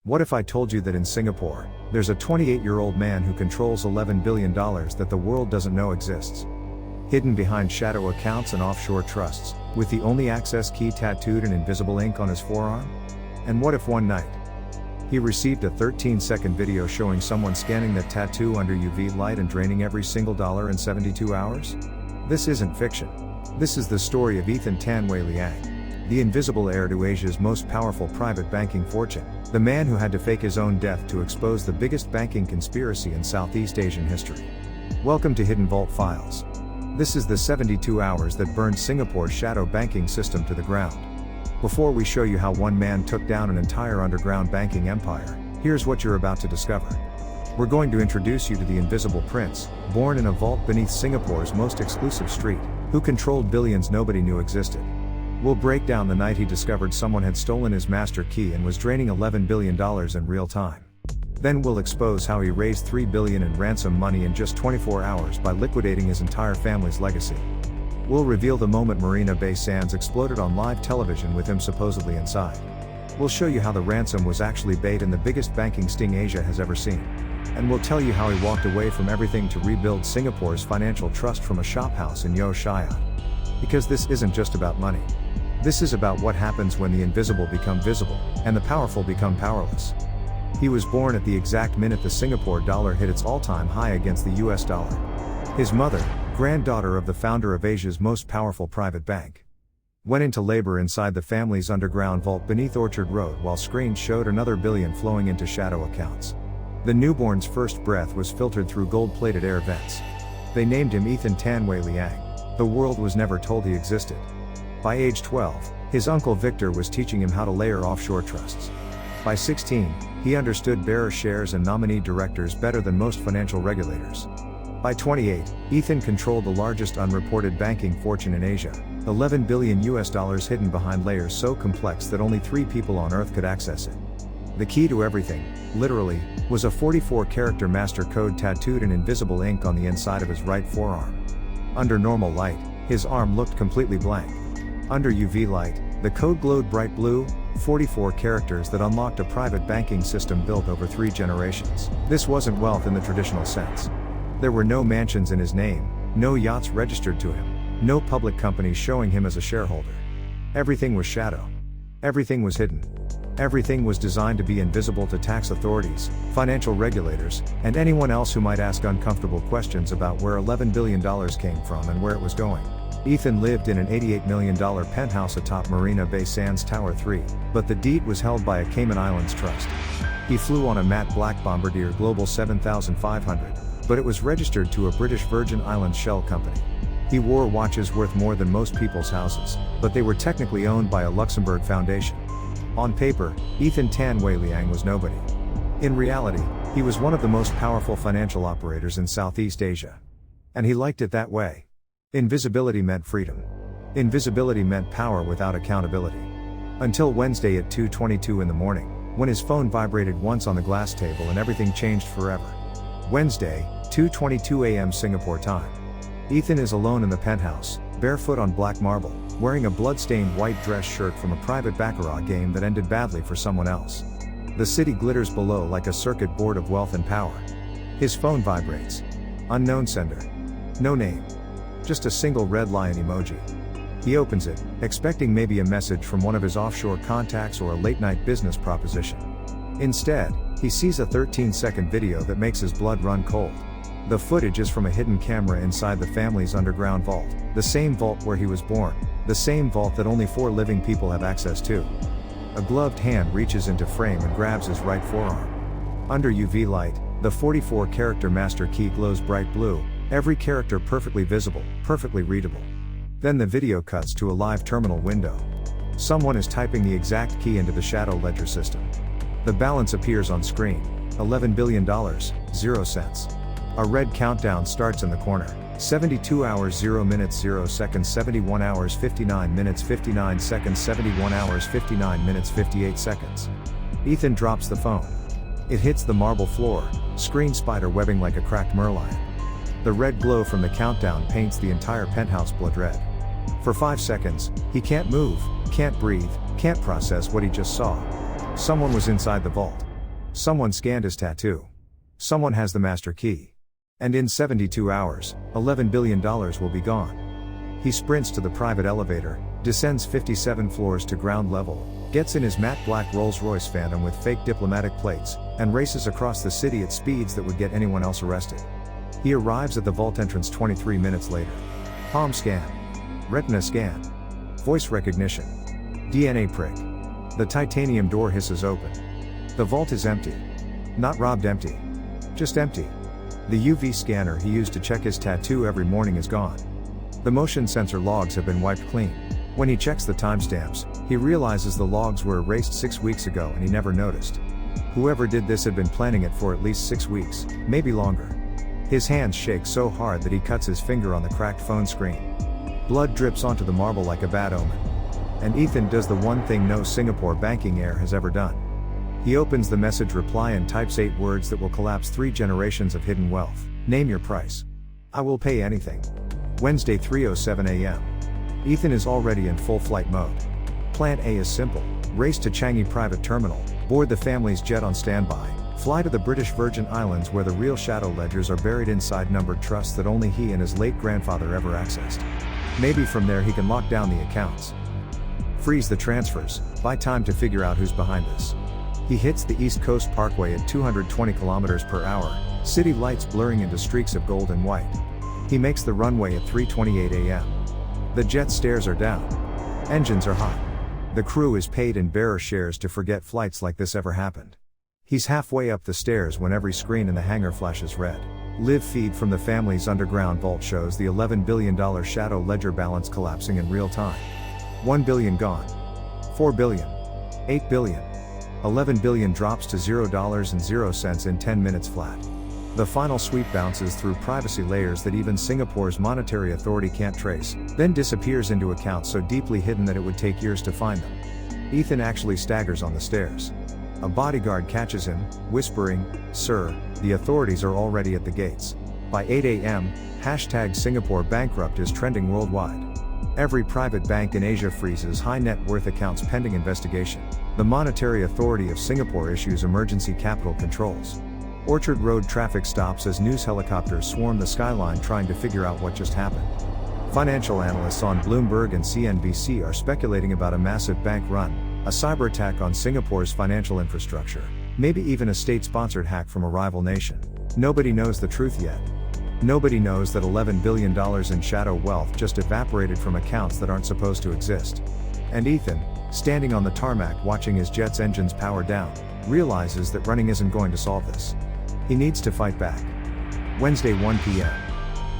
What if I told you that in Singapore, there's a 28-year-old man who controls $11 billion that the world doesn't know exists? Hidden behind shadow accounts and offshore trusts, with the only access key tattooed in invisible ink on his forearm? And what if one night, he received a 13-second video showing someone scanning that tattoo under UV light and draining every single dollar in 72 hours? This isn't fiction. This is the story of Ethan Tanway Liang, the invisible heir to Asia's most powerful private banking fortune, the man who had to fake his own death to expose the biggest banking conspiracy in Southeast Asian history. Welcome to Hidden Vault Files. This is the 72 hours that burned Singapore's shadow banking system to the ground. Before we show you how one man took down an entire underground banking empire, here's what you're about to discover. We're going to introduce you to the Invisible Prince, born in a vault beneath Singapore's most exclusive street, who controlled billions nobody knew existed. We'll break down the night he discovered someone had stolen his master key and was draining $11 billion in real time. Then we'll expose how he raised $3 billion in ransom money in just 24 hours by liquidating his entire family's legacy. We'll reveal the moment Marina Bay Sands exploded on live television with him supposedly inside. We'll show you how the ransom was actually bait and the biggest banking sting Asia has ever seen. And we'll tell you how he walked away from everything to rebuild Singapore's financial trust from a shophouse in Yeo Shaya. Because this isn't just about money. This is about what happens when the invisible become visible, and the powerful become powerless. He was born at the exact minute the Singapore dollar hit its all-time high against the US dollar. His mother, granddaughter of the founder of Asia's most powerful private bank, went into labor inside the family's underground vault beneath Orchard Road while screens showed another billion flowing into shadow accounts. The newborn's first breath was filtered through gold-plated air vents. They named him Ethan Tanway Liang. The world was never told he existed. By age 12, his uncle Victor was teaching him how to layer offshore trusts. By 16, he understood bearer shares and nominee directors better than most financial regulators. By 28, Ethan controlled the largest unreported banking fortune in Asia, $11 billion hidden behind layers so complex that only 3 people on Earth could access it. The key to everything, literally, was a 44-character master code tattooed in invisible ink on the inside of his right forearm. Under normal light, his arm looked completely blank. Under UV light, the code glowed bright blue, 44 characters that unlocked a private banking system built over 3 generations. This wasn't wealth in the traditional sense. There were no mansions in his name, no yachts registered to him, no public companies showing him as a shareholder. Everything was shadow. Everything was hidden. Everything was designed to be invisible to tax authorities, financial regulators, and anyone else who might ask uncomfortable questions about where $11 billion came from and where it was going. Ethan lived in an $88 million penthouse atop Marina Bay Sands Tower 3, but the deed was held by a Cayman Islands trust. He flew on a matte black Bombardier Global 7500, but it was registered to a British Virgin Islands shell company. He wore watches worth more than most people's houses, but they were technically owned by a Luxembourg foundation. On paper, Ethan Tanway Liang was nobody. In reality, he was one of the most powerful financial operators in Southeast Asia. And he liked it that way. Invisibility meant freedom. Invisibility meant power without accountability. Until Wednesday at 2:22 in the morning, when his phone vibrated once on the glass table and everything changed forever. Wednesday, 2:22 a.m. Singapore time. Ethan is alone in the penthouse, barefoot on black marble, wearing a blood-stained white dress shirt from a private baccarat game that ended badly for someone else. The city glitters below like a circuit board of wealth and power. His phone vibrates. Unknown sender. No name. Just a single red lion emoji. He opens it, expecting maybe a message from one of his offshore contacts or a late-night business proposition. Instead, he sees a 13-second video that makes his blood run cold. The footage is from a hidden camera inside the family's underground vault, the same vault where he was born, the same vault that only 4 living people have access to. A gloved hand reaches into frame and grabs his right forearm. Under UV light, the 44-character master key glows bright blue, every character perfectly visible, perfectly readable. Then the video cuts to a live terminal window. Someone is typing the exact key into the shadow ledger system. The balance appears on screen, $11 billion, 0 cents. A red countdown starts in the corner, 72 hours 0 minutes 0 seconds 71 hours 59 minutes 59 seconds 71 hours 59 minutes 58 seconds. Ethan drops the phone. It hits the marble floor, screen spider webbing like a cracked merlion. The red glow from the countdown paints the entire penthouse blood red. For 5 seconds, he can't move, can't breathe, can't process what he just saw. Someone was inside the vault. Someone scanned his tattoo. Someone has the master key. And in 72 hours, $11 billion will be gone. He sprints to the private elevator, descends 57 floors to ground level, gets in his matte black Rolls-Royce Phantom with fake diplomatic plates, and races across the city at speeds that would get anyone else arrested. He arrives at the vault entrance 23 minutes later. Palm scan. Retina scan. Voice recognition. DNA prick. The titanium door hisses open. The vault is empty. Not robbed empty. Just empty. The UV scanner he used to check his tattoo every morning is gone. The motion sensor logs have been wiped clean. When he checks the timestamps, he realizes the logs were erased 6 weeks ago and he never noticed. Whoever did this had been planning it for at least 6 weeks, maybe longer. His hands shake so hard that he cuts his finger on the cracked phone screen. Blood drips onto the marble like a bad omen. And Ethan does the one thing no Singapore banking heir has ever done. He opens the message reply and types 8 words that will collapse 3 generations of hidden wealth. Name your price. I will pay anything. Wednesday 3:07 a.m. Ethan is already in full flight mode. Plan A is simple. Race to Changi private terminal, board the family's jet on standby, fly to the British Virgin Islands where the real shadow ledgers are buried inside numbered trusts that only he and his late grandfather ever accessed. Maybe from there he can lock down the accounts. Freeze the transfers, buy time to figure out who's behind this. He hits the East Coast Parkway at 220 km per hour, city lights blurring into streaks of gold and white. He makes the runway at 3:28 a.m. The jet stairs are down. Engines are hot. The crew is paid in bearer shares to forget flights like this ever happened. He's halfway up the stairs when every screen in the hangar flashes red. Live feed from the family's underground vault shows the $11 billion shadow ledger balance collapsing in real time. $1 billion gone. $4 billion. $8 billion. $11 billion drops to $0.00 in 10 minutes flat. The final sweep bounces through privacy layers that even Singapore's monetary authority can't trace, then disappears into accounts so deeply hidden that it would take years to find them. Ethan actually staggers on the stairs. A bodyguard catches him, whispering, "Sir, the authorities are already at the gates." By 8 a.m., #Singapore bankrupt is trending worldwide. Every private bank in Asia freezes high net worth accounts pending investigation. The Monetary Authority of Singapore issues emergency capital controls. Orchard Road traffic stops as news helicopters swarm the skyline trying to figure out what just happened. Financial analysts on Bloomberg and CNBC are speculating about a massive bank run, a cyber attack on Singapore's financial infrastructure, maybe even a state-sponsored hack from a rival nation. Nobody knows the truth yet. Nobody knows that $11 billion in shadow wealth just evaporated from accounts that aren't supposed to exist. And Ethan, standing on the tarmac watching his jet's engines power down, realizes that running isn't going to solve this. He needs to fight back. Wednesday 1 p.m.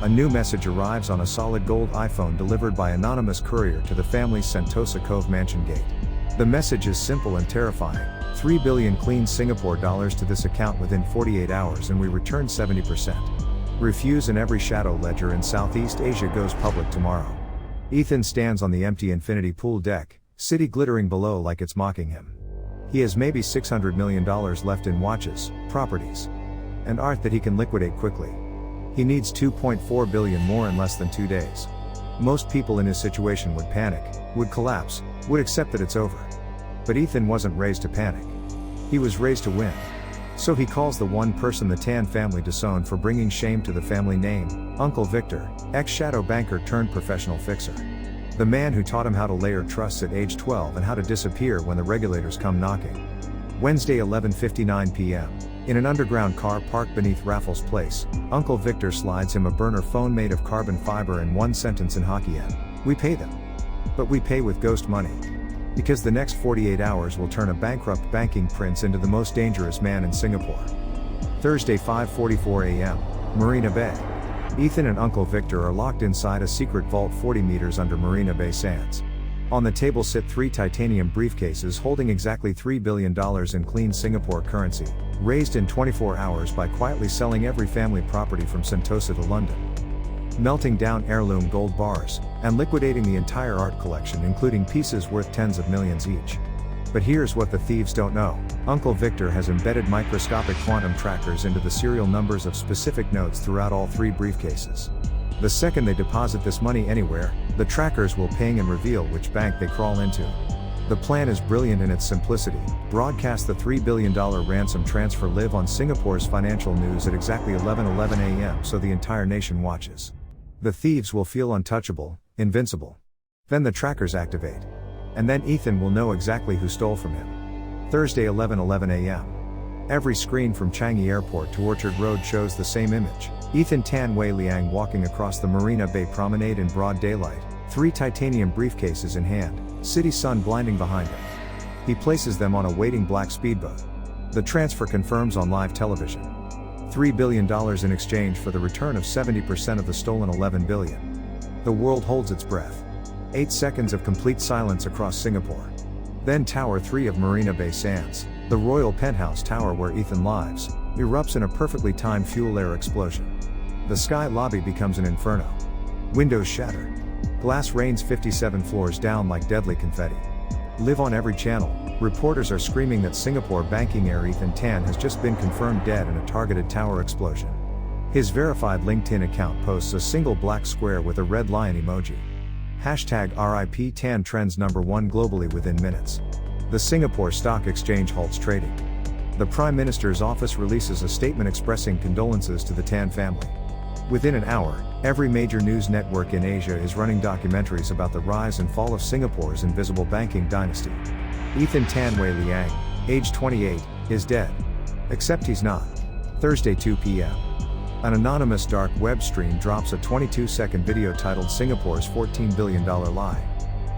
A new message arrives on a solid gold iPhone delivered by anonymous courier to the family's Sentosa Cove mansion gate. The message is simple and terrifying. 3 billion clean Singapore dollars to this account within 48 hours and we return 70%. Refuse and every shadow ledger in Southeast Asia goes public tomorrow. Ethan stands on the empty infinity pool deck, city glittering below like it's mocking him. He has maybe $600 million left in watches, properties, and art that he can liquidate quickly. He needs 2.4 billion more in less than 2 days. Most people in his situation would panic, would collapse, would accept that it's over. But Ethan wasn't raised to panic. He was raised to win. So he calls the one person the Tan family disowned for bringing shame to the family name, Uncle Victor, ex-shadow banker turned professional fixer. The man who taught him how to layer trusts at age 12 and how to disappear when the regulators come knocking. Wednesday 11:59 p.m. In an underground car parked beneath Raffles Place, Uncle Victor slides him a burner phone made of carbon fiber and one sentence in Hokkien. We pay them. But we pay with ghost money. Because the next 48 hours will turn a bankrupt banking prince into the most dangerous man in Singapore. Thursday 5:44 a.m. Marina Bay. Ethan and Uncle Victor are locked inside a secret vault 40 meters under Marina Bay sands. On the table sit 3 titanium briefcases holding exactly $3 billion in clean Singapore currency, raised in 24 hours by quietly selling every family property from Sentosa to London. Melting down heirloom gold bars, and liquidating the entire art collection including pieces worth tens of millions each. But here's what the thieves don't know. Uncle Victor has embedded microscopic quantum trackers into the serial numbers of specific notes throughout all 3 briefcases. The second they deposit this money anywhere, the trackers will ping and reveal which bank they crawl into. The plan is brilliant in its simplicity. Broadcast the $3 billion ransom transfer live on Singapore's financial news at exactly 11:11 a.m. so the entire nation watches. The thieves will feel untouchable, invincible. Then the trackers activate. And then Ethan will know exactly who stole from him. Thursday 11:11 a.m. Every screen from Changi Airport to Orchard Road shows the same image. Ethan Tan Wei Liang walking across the Marina Bay promenade in broad daylight, 3 titanium briefcases in hand, city sun blinding behind him. He places them on a waiting black speedboat. The transfer confirms on live television. $3 billion in exchange for the return of 70% of the stolen $11 billion. The world holds its breath. 8 seconds of complete silence across Singapore. Then Tower 3 of Marina Bay Sands, the royal penthouse tower where Ethan lives, erupts in a perfectly timed fuel air explosion. The sky lobby becomes an inferno. Windows shatter. Glass rains 57 floors down like deadly confetti. Live on every channel, reporters are screaming that Singapore banking heir Ethan Tan has just been confirmed dead in a targeted tower explosion. His verified LinkedIn account posts a single black square with a red lion emoji. Hashtag RIP Tan trends #1 globally within minutes. The Singapore Stock Exchange halts trading. The Prime Minister's office releases a statement expressing condolences to the Tan family. Within an hour, every major news network in Asia is running documentaries about the rise and fall of Singapore's invisible banking dynasty. Ethan Tan Wei Liang, age 28, is dead. Except he's not. Thursday 2 p.m. An anonymous dark web stream drops a 22-second video titled Singapore's $14 billion lie.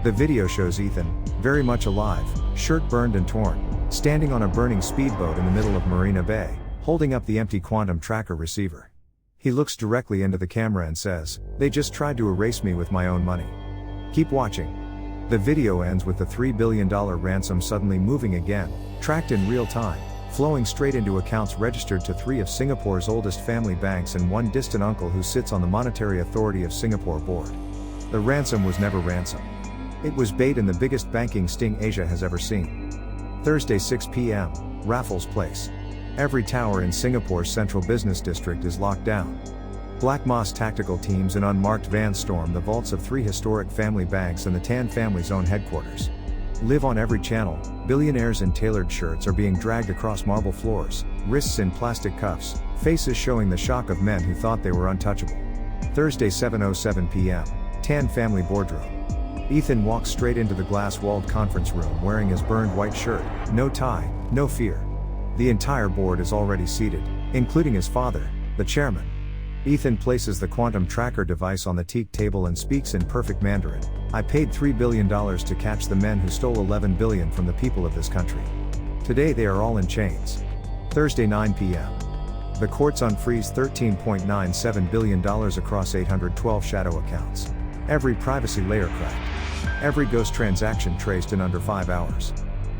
The video shows Ethan, very much alive, shirt burned and torn, standing on a burning speedboat in the middle of Marina Bay, holding up the empty quantum tracker receiver. He looks directly into the camera and says, "They just tried to erase me with my own money. Keep watching." The video ends with the $3 billion ransom suddenly moving again, tracked in real time, flowing straight into accounts registered to 3 of Singapore's oldest family banks and 1 distant uncle who sits on the Monetary Authority of Singapore board. The ransom was never ransom. It was bait in the biggest banking sting Asia has ever seen. Thursday 6 p.m., Raffles Place. Every tower in Singapore's central business district is locked down. Black Moss tactical teams in unmarked vans storm the vaults of 3 historic family banks and the Tan family's own headquarters. Live on every channel, billionaires in tailored shirts are being dragged across marble floors, wrists in plastic cuffs, faces showing the shock of men who thought they were untouchable. Thursday 7:07 p.m., Tan family boardroom. Ethan walks straight into the glass-walled conference room wearing his burned white shirt, no tie, no fear. The entire board is already seated, including his father, the chairman. Ethan places the quantum tracker device on the teak table and speaks in perfect Mandarin. "I paid $3 billion to catch the men who stole $11 billion from the people of this country. Today they are all in chains." Thursday 9 p.m. The courts unfreeze $13.97 billion across 812 shadow accounts. Every privacy layer cracked. Every ghost transaction traced in under 5 hours.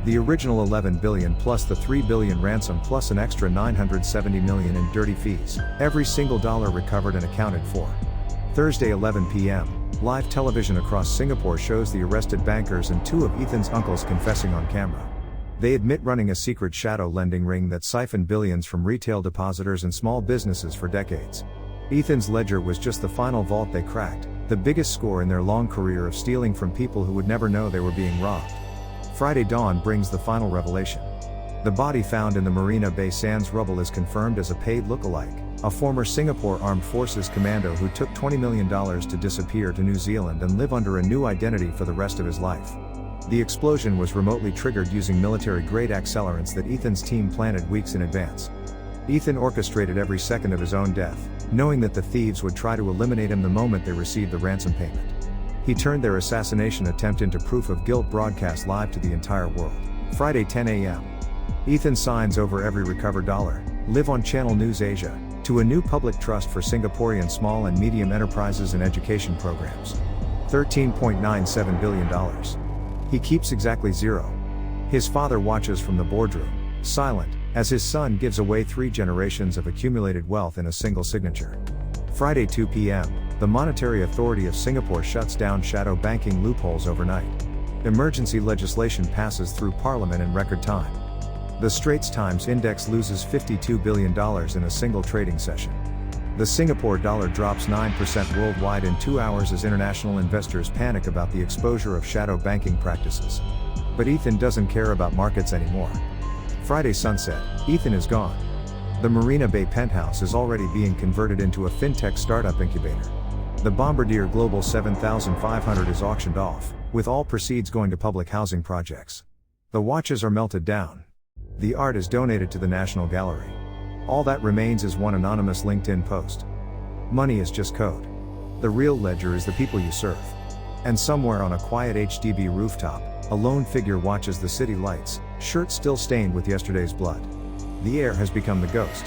The original $11 billion plus the $3 billion ransom plus an extra $970 million in dirty fees. Every single dollar recovered and accounted for. Thursday 11 p.m. Live television across Singapore shows the arrested bankers and 2 of Ethan's uncles confessing on camera. They admit running a secret shadow lending ring that siphoned billions from retail depositors and small businesses for decades. Ethan's ledger was just the final vault they cracked, the biggest score in their long career of stealing from people who would never know they were being robbed. Friday dawn brings the final revelation. The body found in the Marina Bay Sands rubble is confirmed as a paid look-alike, a former Singapore Armed Forces commando who took $20 million to disappear to New Zealand and live under a new identity for the rest of his life. The explosion was remotely triggered using military-grade accelerants that Ethan's team planted weeks in advance. Ethan orchestrated every second of his own death, knowing that the thieves would try to eliminate him the moment they received the ransom payment. He turned their assassination attempt into proof of guilt broadcast live to the entire world. Friday 10 a.m. Ethan signs over every recovered dollar, live on Channel News Asia, to a new public trust for Singaporean small and medium enterprises and education programs. $13.97 billion. He keeps exactly 0. His father watches from the boardroom, silent, as his son gives away 3 generations of accumulated wealth in a single signature. Friday 2 p.m. The Monetary Authority of Singapore shuts down shadow banking loopholes overnight. Emergency legislation passes through Parliament in record time. The Straits Times Index loses $52 billion in a single trading session. The Singapore dollar drops 9% worldwide in 2 hours as international investors panic about the exposure of shadow banking practices. But Ethan doesn't care about markets anymore. Friday sunset, Ethan is gone. The Marina Bay penthouse is already being converted into a fintech startup incubator. The Bombardier Global 7500 is auctioned off, with all proceeds going to public housing projects. The watches are melted down. The art is donated to the National Gallery. All that remains is one anonymous LinkedIn post. Money is just code. The real ledger is the people you serve. And somewhere on a quiet HDB rooftop, a lone figure watches the city lights, shirt still stained with yesterday's blood. The heir has become the ghost.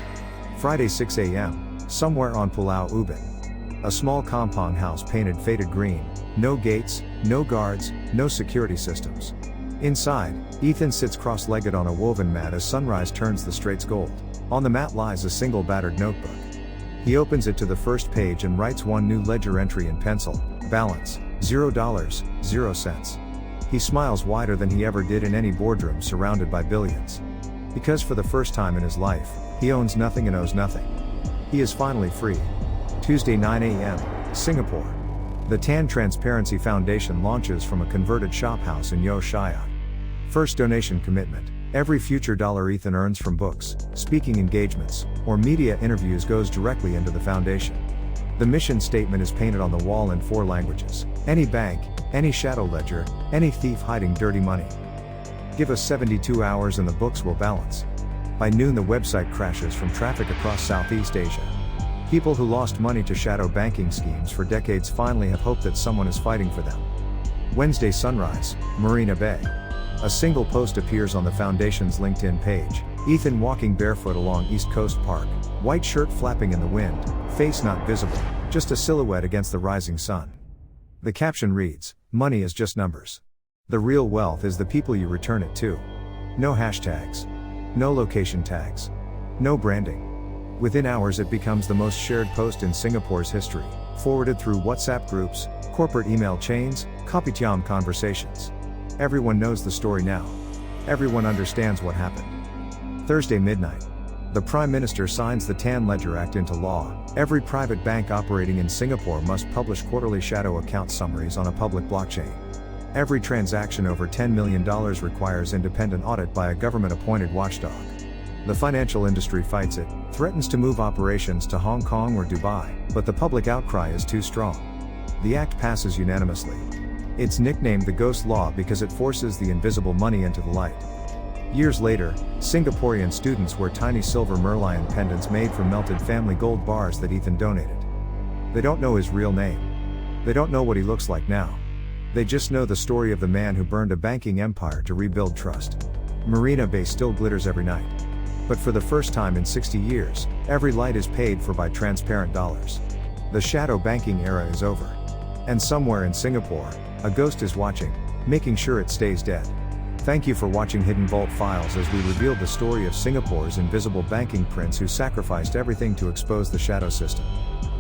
Friday 6 a.m., somewhere on Pulau Ubin. A small compound house painted faded green, no gates, no guards, no security systems. Inside, Ethan sits cross-legged on a woven mat as sunrise turns the straits gold. On the mat lies a single battered notebook. He opens it to the first page and writes one new ledger entry in pencil: balance, $0, 0 cents. He smiles wider than he ever did in any boardroom surrounded by billions. Because for the first time in his life, he owns nothing and owes nothing. He is finally free. Tuesday 9 a.m., Singapore. The Tan Transparency Foundation launches from a converted shophouse in Yeo Shayat. First donation commitment: every future dollar Ethan earns from books, speaking engagements, or media interviews goes directly into the foundation. The mission statement is painted on the wall in 4 languages. Any bank, any shadow ledger, any thief hiding dirty money. Give us 72 hours and the books will balance. By noon the website crashes from traffic across Southeast Asia. People who lost money to shadow banking schemes for decades finally have hope that someone is fighting for them. Wednesday sunrise, Marina Bay. A single post appears on the foundation's LinkedIn page: Ethan walking barefoot along East Coast Park, white shirt flapping in the wind, face not visible, just a silhouette against the rising sun. The caption reads, "Money is just numbers. The real wealth is the people you return it to." No hashtags. No location tags. No branding. Within hours it becomes the most shared post in Singapore's history, forwarded through WhatsApp groups, corporate email chains, kopitiam conversations. Everyone knows the story now. Everyone understands what happened. Thursday midnight. The Prime Minister signs the Tan Ledger Act into law. Every private bank operating in Singapore must publish quarterly shadow account summaries on a public blockchain. Every transaction over $10 million requires independent audit by a government-appointed watchdog. The financial industry fights it, threatens to move operations to Hong Kong or Dubai, but the public outcry is too strong. The act passes unanimously. It's nicknamed the Ghost Law because it forces the invisible money into the light. Years later, Singaporean students wear tiny silver Merlion pendants made from melted family gold bars that Ethan donated. They don't know his real name. They don't know what he looks like now. They just know the story of the man who burned a banking empire to rebuild trust. Marina Bay still glitters every night. But for the first time in 60 years, every light is paid for by transparent dollars. The shadow banking era is over. And somewhere in Singapore, a ghost is watching, making sure it stays dead. Thank you for watching Hidden Vault Files as we revealed the story of Singapore's invisible banking prince who sacrificed everything to expose the shadow system.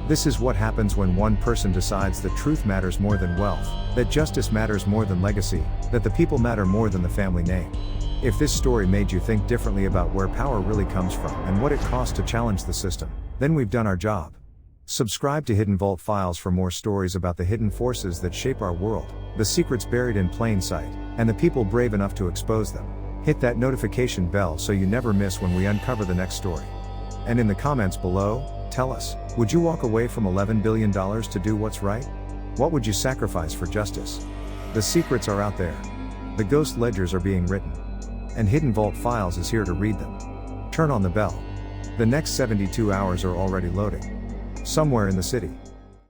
This is what happens when one person decides that truth matters more than wealth, that justice matters more than legacy, that the people matter more than the family name. If this story made you think differently about where power really comes from and what it costs to challenge the system, then we've done our job. Subscribe to Hidden Vault Files for more stories about the hidden forces that shape our world, the secrets buried in plain sight, and the people brave enough to expose them. Hit that notification bell so you never miss when we uncover the next story. And in the comments below, tell us, would you walk away from $11 billion to do what's right? What would you sacrifice for justice? The secrets are out there. The ghost ledgers are being written. And Hidden Vault Files is here to read them. Turn on the bell. The next 72 hours are already loading. Somewhere in the city.